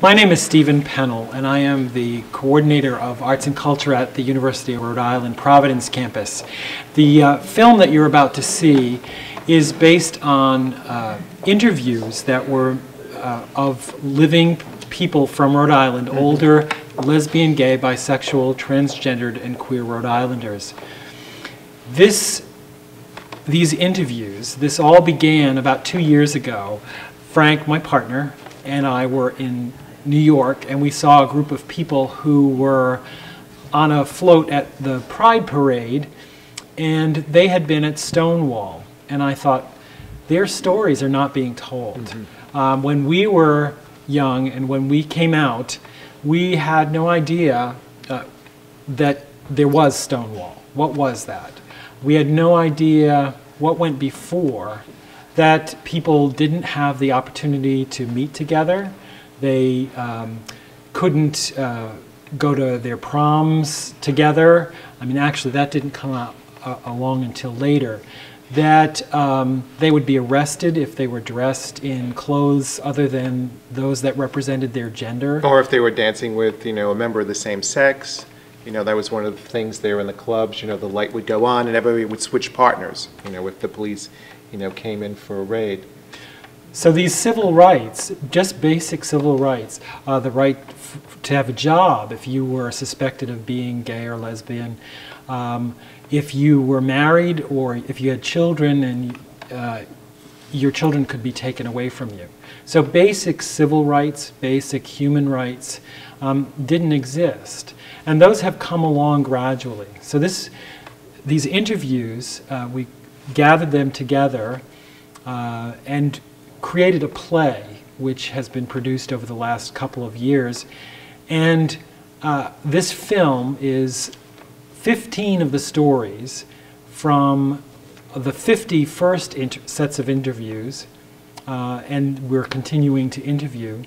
My name is Stephen Pennell, and I am the coordinator of arts and culture at the University of Rhode Island Providence campus. The film that you're about to see is based on interviews that were of living people from Rhode Island, older lesbian, gay, bisexual, transgendered, and queer Rhode Islanders. These interviews, this all began about 2 years ago. Frank, my partner, and I were in New York, and we saw a group of people who were on a float at the Pride Parade, and they had been at Stonewall. And I thought, their stories are not being told. When we were young and when we came out, we had no idea that there was Stonewall. What was that? We had no idea what went before, that people didn't have the opportunity to meet together. They couldn't go to their proms together. I mean, actually, that didn't come out along until later. That they would be arrested if they were dressed in clothes other than those that represented their gender. Or if they were dancing with, a member of the same sex. That was one of the things there in the clubs. The light would go on and everybody would switch partners, if the police, came in for a raid. So these civil rights, just basic civil rights, the right to have a job if you were suspected of being gay or lesbian, if you were married or if you had children and your children could be taken away from you. So basic civil rights, basic human rights didn't exist. And those have come along gradually. So these interviews, we gathered them together and created a play which has been produced over the last couple of years. And this film is 15 of the stories from the 50 first sets of interviews, and we're continuing to interview.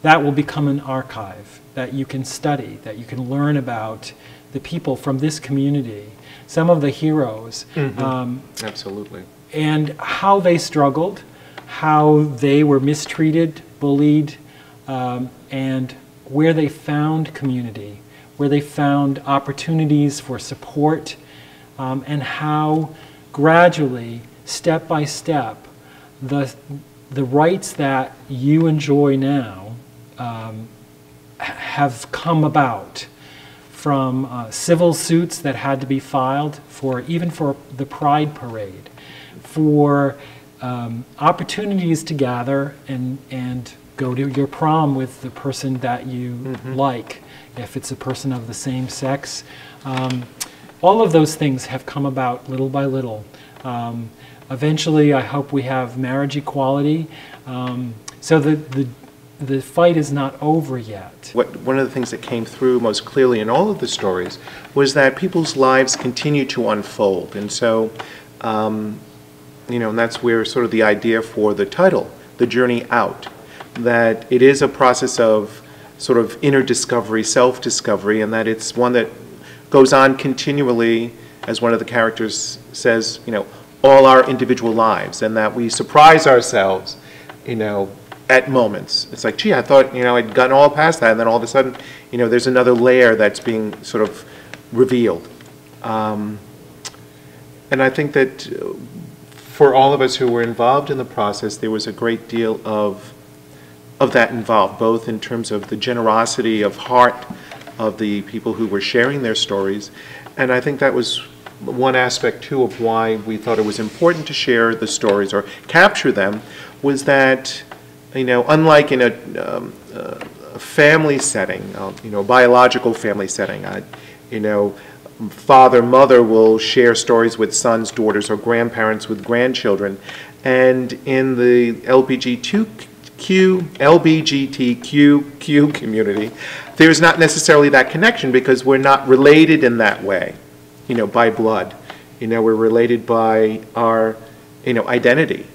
That will become an archive that you can study, that you can learn about the people from this community, some of the heroes. Absolutely. And how they struggled, how they were mistreated, bullied, and where they found community, where they found opportunities for support, and how gradually, step by step, the rights that you enjoy now have come about from civil suits that had to be filed even for the Pride Parade, for opportunities to gather and go to your prom with the person that you like, if it's a person of the same sex. All of those things have come about little by little. Eventually, I hope we have marriage equality. So the fight is not over yet. One of the things that came through most clearly in all of the stories was that people's lives continue to unfold. And so, and that's where sort of the idea for the title, The Journey Out, that it is a process of sort of inner discovery, self-discovery, and that it's one that goes on continually, as one of the characters says, all our individual lives, and that we surprise ourselves, at moments. It's like, gee, I thought, I'd gotten all past that, and then all of a sudden, there's another layer that's being sort of revealed. And I think that for all of us who were involved in the process, there was a great deal of that involved, both in terms of the generosity of heart of the people who were sharing their stories, and I think that was one aspect, too, of why we thought it was important to share the stories or capture them, was that unlike in a family setting, a biological family setting, father, mother will share stories with sons, daughters, or grandparents with grandchildren. And in the LGBTQ community, there's not necessarily that connection because we're not related in that way, by blood. We're related by our, identity.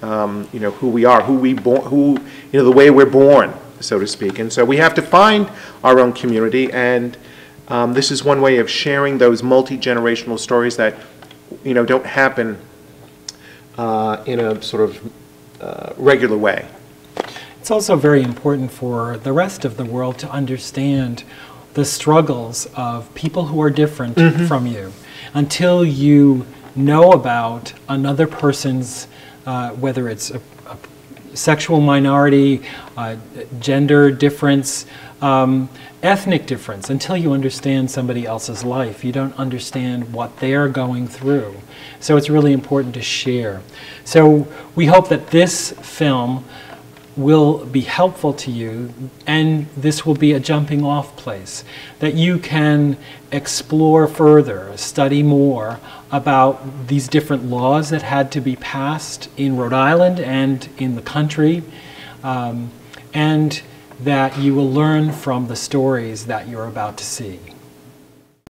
Who we are, the way we're born, so to speak. And so we have to find our own community, and this is one way of sharing those multi-generational stories that, don't happen in a sort of regular way. It's also very important for the rest of the world to understand the struggles of people who are different from you. Until you know about another person's, whether it's a sexual minority, gender difference, ethnic difference, until you understand somebody else's life, you don't understand what they're going through. So it's really important to share. So we hope that this film will be helpful to you, and this will be a jumping off place, that you can explore further, study more about these different laws that had to be passed in Rhode Island and in the country, and that you will learn from the stories that you're about to see.